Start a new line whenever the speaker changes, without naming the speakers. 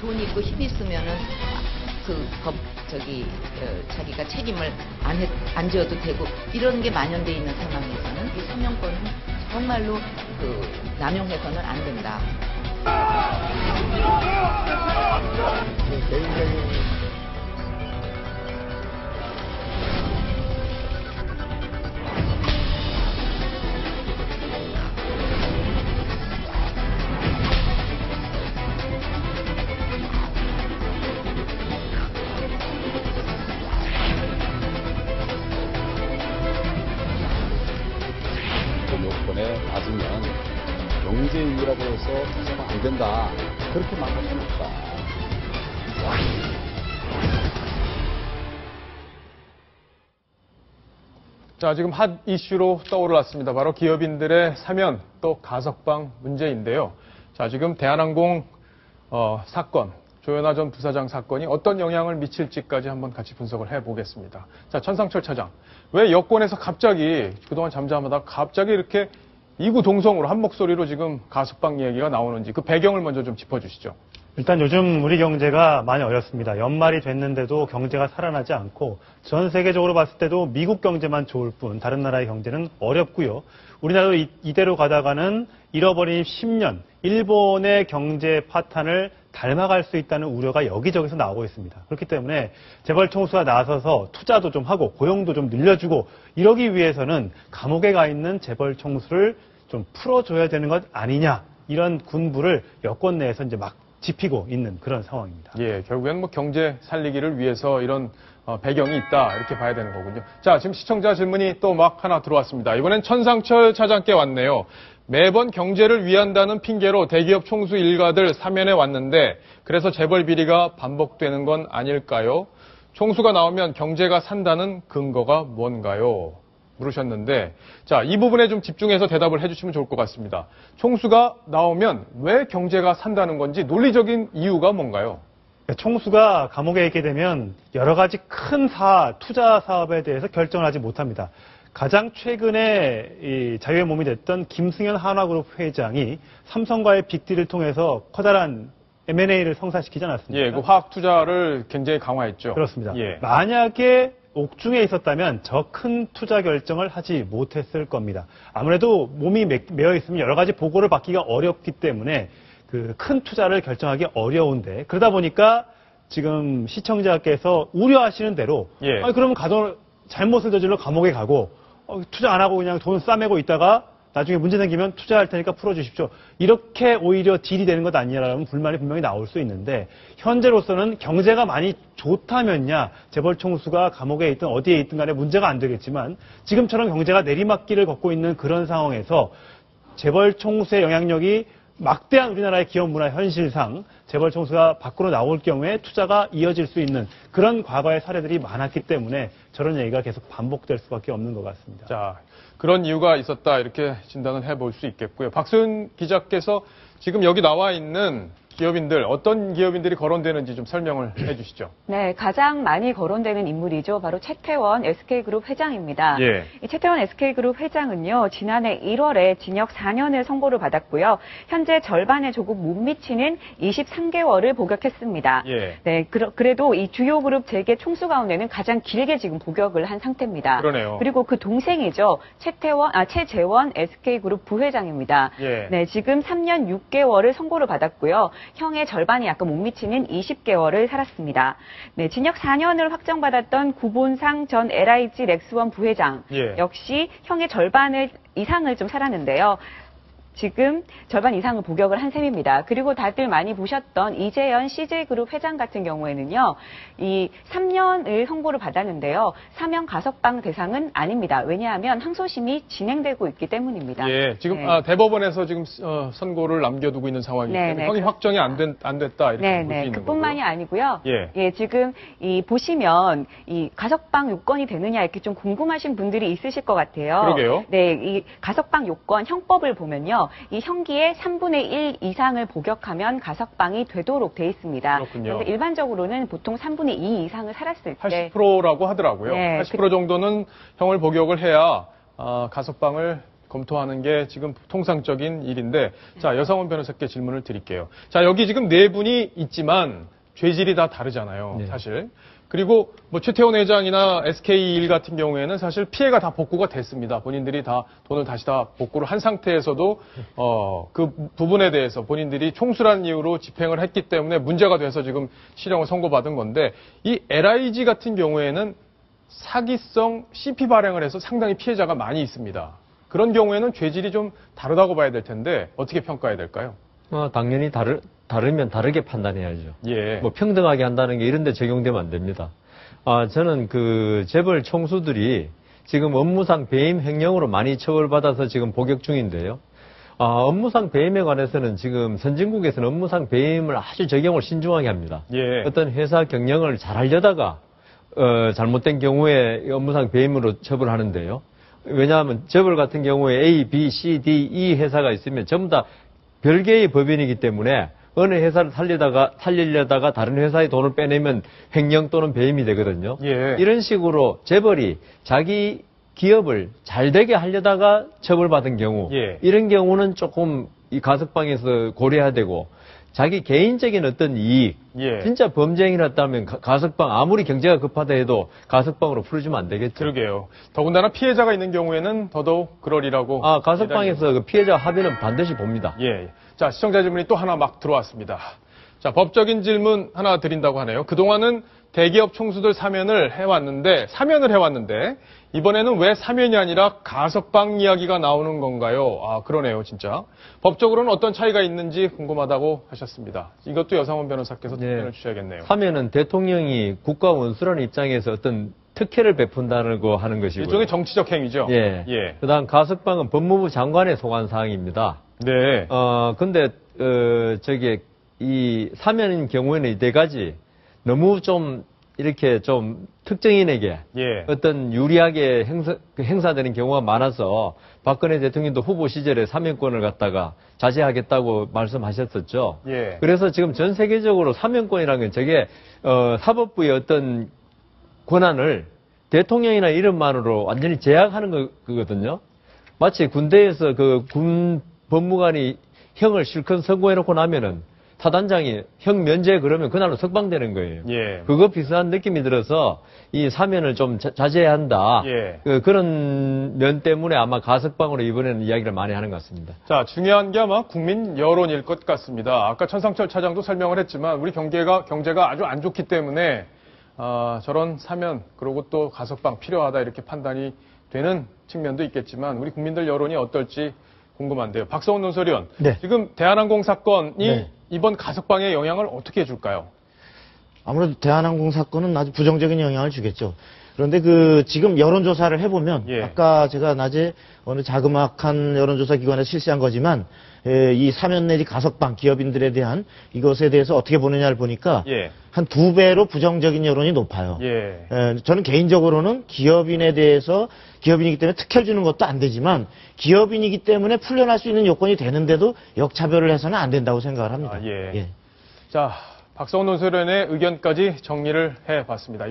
돈 있고 힘 있으면은 자기가 책임을 안 져도 되고 이런 게 만연돼 있는 상황에서는 이 사명권은 정말로 남용해서는 안 된다.
개인적인
요건에 맞으면 경제인이라고 해서 해서는 안 된다. 그렇게 말할 수는 없다.
자, 지금 핫 이슈로 떠올랐습니다. 바로 기업인들의 사면 또 가석방 문제인데요. 자, 지금 대한항공 사건, 조현아 전 부사장 사건이 어떤 영향을 미칠지까지 한번 같이 분석을 해보겠습니다. 자, 천상철 차장. 왜 여권에서 갑자기 그동안 잠잠하다가 갑자기 이렇게 이구동성으로 한 목소리로 지금 가석방 얘기가 나오는지 그 배경을 먼저 좀 짚어주시죠.
일단 요즘 우리 경제가 많이 어렵습니다. 연말이 됐는데도 경제가 살아나지 않고 전 세계적으로 봤을 때도 미국 경제만 좋을 뿐 다른 나라의 경제는 어렵고요. 우리나라도 이대로 가다가는 잃어버린 10년, 일본의 경제 파탄을 닮아갈 수 있다는 우려가 여기저기서 나오고 있습니다. 그렇기 때문에 재벌 총수가 나서서 투자도 좀 하고 고용도 좀 늘려주고 이러기 위해서는 감옥에 가 있는 재벌 총수를 좀 풀어줘야 되는 것 아니냐 이런 군부를 여권 내에서 이제 막 짚히고 있는 그런 상황입니다.
예, 결국엔 뭐 경제 살리기를 위해서 이런 배경이 있다 이렇게 봐야 되는 거군요. 자, 지금 시청자 질문이 또 막 하나 들어왔습니다. 이번엔 천상철 차장께 왔네요. 매번 경제를 위한다는 핑계로 대기업 총수 일가들 사면해 왔는데 그래서 재벌 비리가 반복되는 건 아닐까요? 총수가 나오면 경제가 산다는 근거가 뭔가요? 물으셨는데 자, 이 부분에 좀 집중해서 대답을 해주시면 좋을 것 같습니다. 총수가 나오면 왜 경제가 산다는 건지 논리적인 이유가 뭔가요?
총수가 감옥에 있게 되면 여러 가지 큰 투자 사업에 대해서 결정을 하지 못합니다. 가장 최근에 이 자유의 몸이 됐던 김승현 한화그룹 회장이 삼성과의 빅딜을 통해서 커다란 M&A를 성사시키지 않았습니까?
예, 그 화학 투자를 굉장히 강화했죠.
그렇습니다.
예.
만약에 옥중에 있었다면 저 큰 투자 결정을 하지 못했을 겁니다. 아무래도 몸이 매여 있으면 여러 가지 보고를 받기가 어렵기 때문에 그 큰 투자를 결정하기 어려운데 그러다 보니까 지금 시청자께서 우려하시는 대로
예.
그러면 잘못을 저질러 감옥에 가고 투자 안 하고 그냥 돈 싸매고 있다가 나중에 문제 생기면 투자할 테니까 풀어주십시오. 이렇게 오히려 딜이 되는 것 아니냐라는 불만이 분명히 나올 수 있는데 현재로서는 경제가 많이 좋다면야 재벌 총수가 감옥에 있든 어디에 있든 간에 문제가 안 되겠지만 지금처럼 경제가 내리막길을 걷고 있는 그런 상황에서 재벌 총수의 영향력이 막대한 우리나라의 기업 문화 현실상 재벌 총수가 밖으로 나올 경우에 투자가 이어질 수 있는 그런 과거의 사례들이 많았기 때문에 저런 얘기가 계속 반복될 수밖에 없는 것 같습니다.
자, 그런 이유가 있었다 이렇게 진단을 해볼 수 있겠고요. 박소연 기자께서 지금 여기 나와 있는 기업인들, 어떤 기업인들이 거론되는지 좀 설명을 해주시죠.
네, 가장 많이 거론되는 인물이죠. 바로 최태원 SK그룹 회장입니다.
예.
이 최태원 SK그룹 회장은요, 지난해 1월에 징역 4년을 선고를 받았고요. 현재 절반에 조금 못 미치는 23개월을 복역했습니다.
예.
네, 그래도 이 주요 그룹 재계 총수 가운데는 가장 길게 지금 복역을 한 상태입니다.
그러네요.
그리고 그 동생이죠. 최재원 SK그룹 부회장입니다.
예.
네, 지금 3년 6개월을 선고를 받았고요. 형의 절반이 약간 못 미치는 20개월을 살았습니다. 네, 징역 4년을 확정받았던 구본상 전 LIG 렉스원 부회장
예.
역시 형의 절반을 이상을 좀 살았는데요. 지금 절반 이상을 복역을 한 셈입니다. 그리고 다들 많이 보셨던 이재현 CJ그룹 회장 같은 경우에는요. 이 3년을 선고를 받았는데요. 사면 가석방 대상은 아닙니다. 왜냐하면 항소심이 진행되고 있기 때문입니다.
예, 지금
네.
대법원에서 지금 선고를 남겨두고 있는 상황이기 때문에
네,
형이 확정이 안 됐다 이렇게 볼 수 있는 거고요.
그뿐만이 아니고요.
예.
지금 보시면 이 가석방 요건이 되느냐 이렇게 좀 궁금하신 분들이 있으실 것 같아요.
그러게요.
네, 이 가석방 요건 형법을 보면요. 이 형기의 3분의 1 이상을 복역하면 가석방이 되도록 돼 있습니다.
그렇군요.
그런데 일반적으로는 보통 3분의 2 이상을 살았을 때
80%라고 하더라고요.
네,
80% 정도는 형을 복역을 해야 가석방을 검토하는 게 지금 통상적인 일인데, 자, 여상원 변호사께 질문을 드릴게요. 자, 여기 지금 네 분이 있지만 죄질이 다 다르잖아요,
네. 사실.
그리고 뭐 최태원 회장이나 SK1 같은 경우에는 사실 피해가 다 복구가 됐습니다. 본인들이 다 돈을 다시 다 복구를 한 상태에서도 그 부분에 대해서 본인들이 총수란 이유로 집행을 했기 때문에 문제가 돼서 지금 실형을 선고받은 건데, 이 LIG 같은 경우에는 사기성 CP 발행을 해서 상당히 피해자가 많이 있습니다. 그런 경우에는 죄질이 좀 다르다고 봐야 될 텐데 어떻게 평가해야 될까요?
당연히 다르면 다르게 판단해야죠.
예.
뭐 평등하게 한다는 게 이런 데 적용되면 안 됩니다. 저는 그 재벌 총수들이 지금 업무상 배임 횡령으로 많이 처벌받아서 지금 복역 중인데요. 업무상 배임에 관해서는 지금 선진국에서는 업무상 배임을 아주 적용을 신중하게 합니다.
예.
어떤 회사 경영을 잘 하려다가 잘못된 경우에 업무상 배임으로 처벌하는데요. 왜냐하면 재벌 같은 경우에 A, B, C, D, E 회사가 있으면 전부 다 별개의 법인이기 때문에 어느 회사를 살리려다가 다른 회사의 돈을 빼내면 횡령 또는 배임이 되거든요.
예.
이런 식으로 재벌이 자기 기업을 잘 되게 하려다가 처벌받은 경우,
예.
이런 경우는 조금 이 가석방에서 고려해야 되고, 자기 개인적인 어떤 이익,
예.
진짜 범죄 행위를 했다면 가석방, 아무리 경제가 급하다 해도 가석방으로 풀어주면 안 되겠죠.
그러게요. 더군다나 피해자가 있는 경우에는 더더욱 그러리라고.
가석방에서 그 피해자 합의는 반드시 봅니다.
예. 자, 시청자 질문이 또 하나 막 들어왔습니다. 자, 법적인 질문 하나 드린다고 하네요. 그동안은 대기업 총수들 사면을 해왔는데, 이번에는 왜 사면이 아니라 가석방 이야기가 나오는 건가요? 그러네요, 진짜. 법적으로는 어떤 차이가 있는지 궁금하다고 하셨습니다. 이것도 여상원 변호사께서 답변을 주셔야겠네요.
사면은 대통령이 국가 원수라는 입장에서 어떤 특혜를 베푼다고 하는 것이고요.
일종의 정치적 행위죠.
예.
예.
그다음 가석방은 법무부 장관의 소관 사항입니다.
네.
근데 이 사면인 경우에는 이 네 가지 너무 좀 이렇게 좀 특정인에게
예.
어떤 유리하게 행사되는 경우가 많아서 박근혜 대통령도 후보 시절에 사면권을 갖다가 자제하겠다고 말씀하셨었죠.
예.
그래서 지금 전 세계적으로 사면권이라는 건 저게 사법부의 어떤 권한을 대통령이나 이름만으로 완전히 제약하는 거거든요. 마치 군대에서 그 군 법무관이 형을 실컷 선고해놓고 나면은 사단장이 형 면제 그러면 그날로 석방되는 거예요.
예.
그거 비슷한 느낌이 들어서 이 사면을 좀 자제해야 한다.
예.
그런 면 때문에 아마 가석방으로 이번에는 이야기를 많이 하는 것 같습니다.
자, 중요한 게 아마 국민 여론일 것 같습니다. 아까 천상철 차장도 설명을 했지만 우리 경제가 아주 안 좋기 때문에 저런 사면 그리고 또 가석방 필요하다 이렇게 판단이 되는 측면도 있겠지만 우리 국민들 여론이 어떨지 궁금한데요. 박성훈 논설위원,
네.
지금 대한항공 사건이
네.
이번 가석방에 영향을 어떻게 줄까요?
아무래도 대한항공 사건은 아주 부정적인 영향을 주겠죠. 그런데 지금 여론조사를 해보면,
예.
아까 제가 낮에 어느 자그마한 여론조사 기관에서 실시한 거지만, 이 사면 내지 가석방 기업인들에 대한 이것에 대해서 어떻게 보느냐를 보니까,
예.
한 2배로 부정적인 여론이 높아요.
예.
저는 개인적으로는 기업인에 대해서 기업인이기 때문에 특혜를 주는 것도 안 되지만 기업인이기 때문에 풀려날 수 있는 요건이 되는데도 역차별을 해서는 안 된다고 생각을 합니다.
자, 박성훈 논설위원의 의견까지 정리를 해봤습니다.